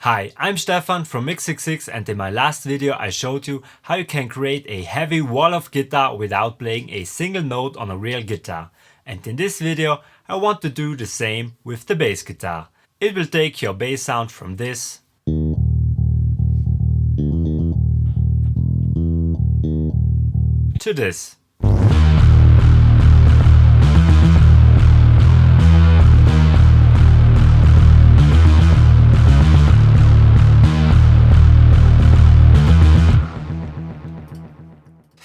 Hi, I'm Stefan from Mix66, and in my last video I showed you how you can create a heavy wall of guitar without playing a single note on a real guitar. And in this video I want to do the same with the bass guitar. It will take your bass sound from this to this.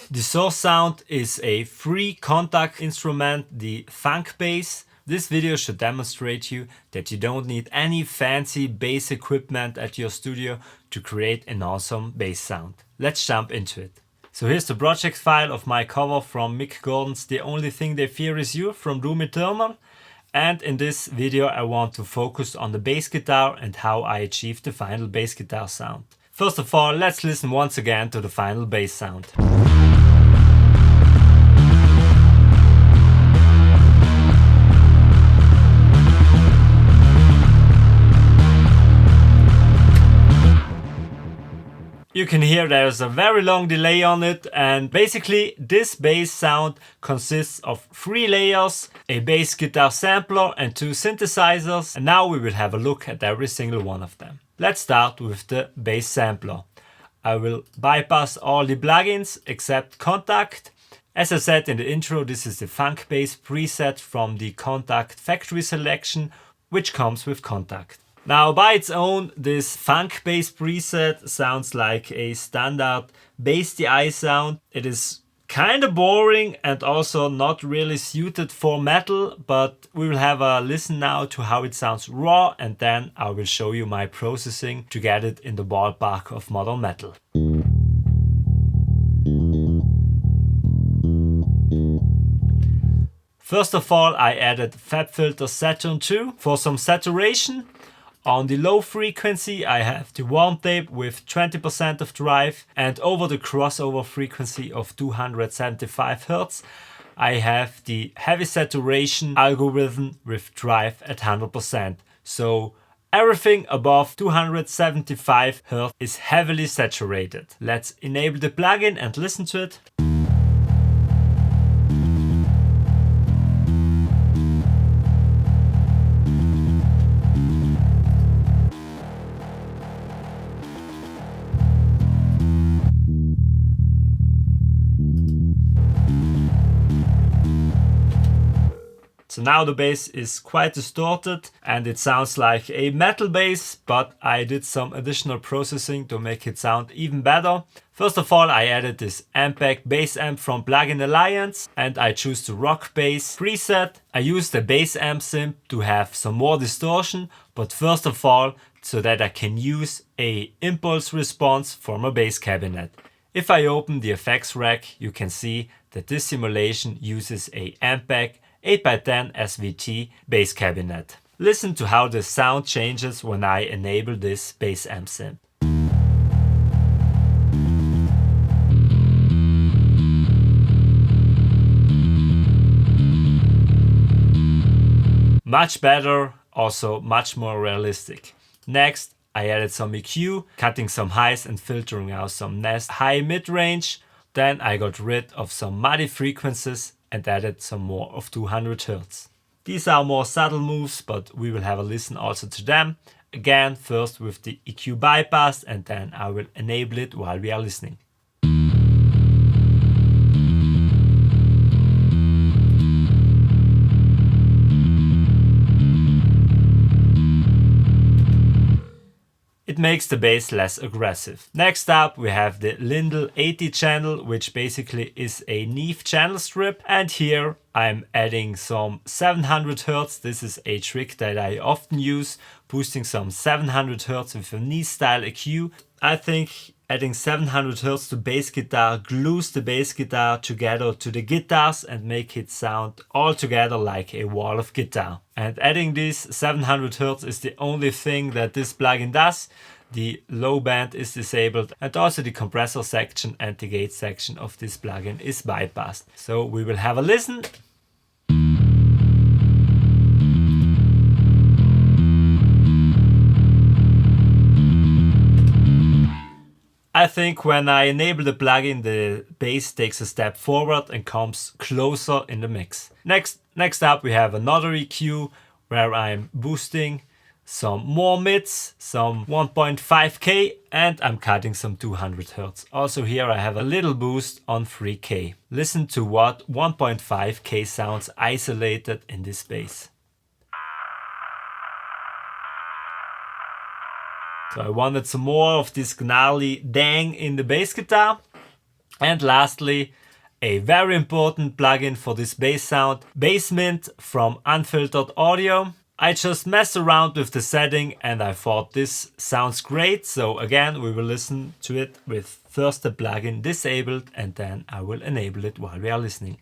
The source sound is a free Kontakt instrument, the funk bass. This video should demonstrate you that you don't need any fancy bass equipment at your studio to create an awesome bass sound. Let's jump into it. So here's the project file of my cover from Mick Gordon's The Only Thing They Fear Is You from Doom Eternal. And in this video I want to focus on the bass guitar and how I achieved the final bass guitar sound. First of all, let's listen once again to the final bass sound. You can hear there's a very long delay on it, and basically this bass sound consists of 3 layers, a bass guitar sampler and 2 synthesizers, and now we will have a look at every single one of them. Let's start with the bass sampler. I will bypass all the plugins except Kontakt. As I said in the intro, this is the funk bass preset from the Kontakt factory selection, which comes with Kontakt. Now by its own, this funk bass preset sounds like a standard bass DI sound. It is kind of boring and also not really suited for metal, but we will have a listen now to how it sounds raw, and then I will show you my processing to get it in the ballpark of modern metal. First of all, I added FabFilter Saturn 2 for some saturation. On the low frequency I have the warm tape with 20% of drive, and over the crossover frequency of 275 Hz I have the heavy saturation algorithm with drive at 100%. So everything above 275 Hz is heavily saturated. Let's enable the plugin and listen to it. So now the bass is quite distorted and it sounds like a metal bass, but I did some additional processing to make it sound even better. First of all, I added this Ampeg bass amp from Plugin Alliance, and I choose the rock bass preset. I use the bass amp synth to have some more distortion, but first of all, so that I can use a impulse response from a bass cabinet. If I open the effects rack, you can see that this simulation uses a Ampeg 8x10 SVT bass cabinet. Listen to how the sound changes when I enable this bass amp synth. Much better, also much more realistic. Next, I added some EQ, cutting some highs and filtering out some high mid-range. Then I got rid of some MIDI frequencies and added some more of 200 Hz. These are more subtle moves, but we will have a listen also to them. Again, first with the EQ bypass, and then I will enable it while we are listening. It makes the bass less aggressive. Next up we have the Lindell 80 channel, which basically is a Neve channel strip, and here I'm adding some 700 Hz. This is a trick that I often use, boosting some 700 Hz with a Neve style EQ. I think adding 700 Hz to bass guitar glues the bass guitar together to the guitars and make it sound all together like a wall of guitar. And adding this 700 Hz is the only thing that this plugin does. The low band is disabled, and also the compressor section and the gate section of this plugin is bypassed. So we will have a listen. I think when I enable the plugin, the bass takes a step forward and comes closer in the mix. Next up we have another EQ where I'm boosting some more mids, some 1.5K, and I'm cutting some 200 Hz. Also here I have a little boost on 3K. Listen to what 1.5K sounds isolated in this bass. So I wanted some more of this gnarly dang in the bass guitar. And lastly, a very important plugin for this bass sound, Bassmint from Unfiltered Audio. I just messed around with the setting and I thought this sounds great. So again, we will listen to it with first the plugin disabled and then I will enable it while we are listening.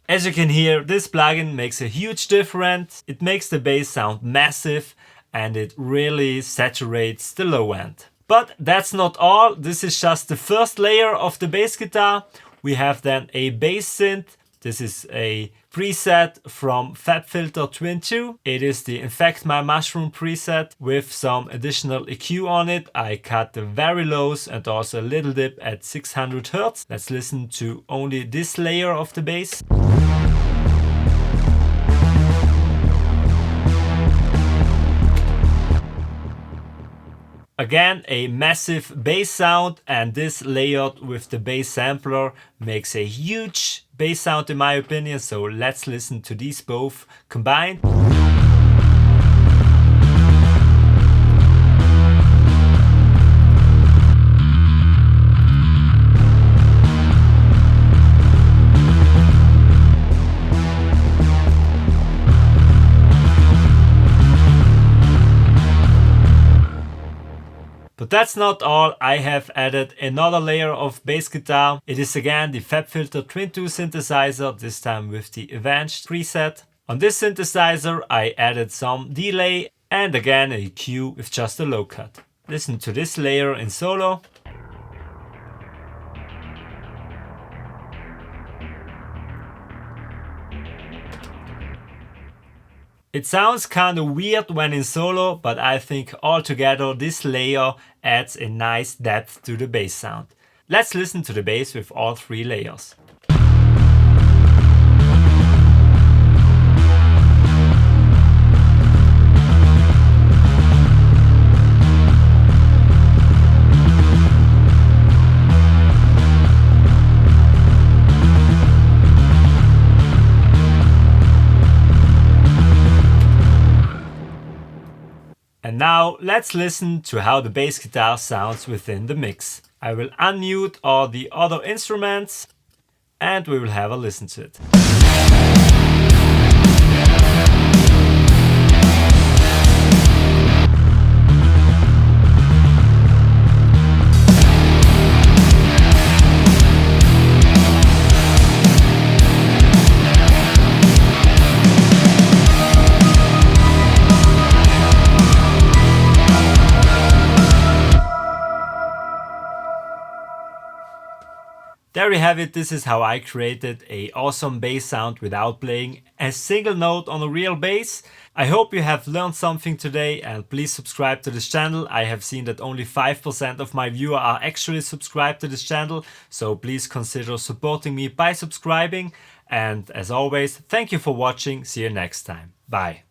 As you can hear, this plugin makes a huge difference. It makes the bass sound massive and it really saturates the low end. But that's not all. This is just the first layer of the bass guitar. We have then a bass synth. This is a preset from FabFilter Twin 2. It is the Infect My Mushroom preset with some additional EQ on it. I cut the very lows and also a little dip at 600 Hz. Let's listen to only this layer of the bass. Again, a massive bass sound, and this layered with the bass sampler makes a huge bass sound in my opinion. So let's listen to these both combined. But that's not all, I have added another layer of bass guitar. It is again the FabFilter Twin 2 synthesizer, this time with the Avenged preset. On this synthesizer I added some delay and again a EQ with just a low cut. Listen to this layer in solo. It sounds kinda weird when in solo, but I think altogether this layer adds a nice depth to the bass sound. Let's listen to the bass with all three layers. And now let's listen to how the bass guitar sounds within the mix. I will unmute all the other instruments and we will have a listen to it. There you have it, this is how I created an awesome bass sound without playing a single note on a real bass. I hope you have learned something today and please subscribe to this channel. I have seen that only 5% of my viewers are actually subscribed to this channel, so please consider supporting me by subscribing. And as always, thank you for watching, see you next time. Bye.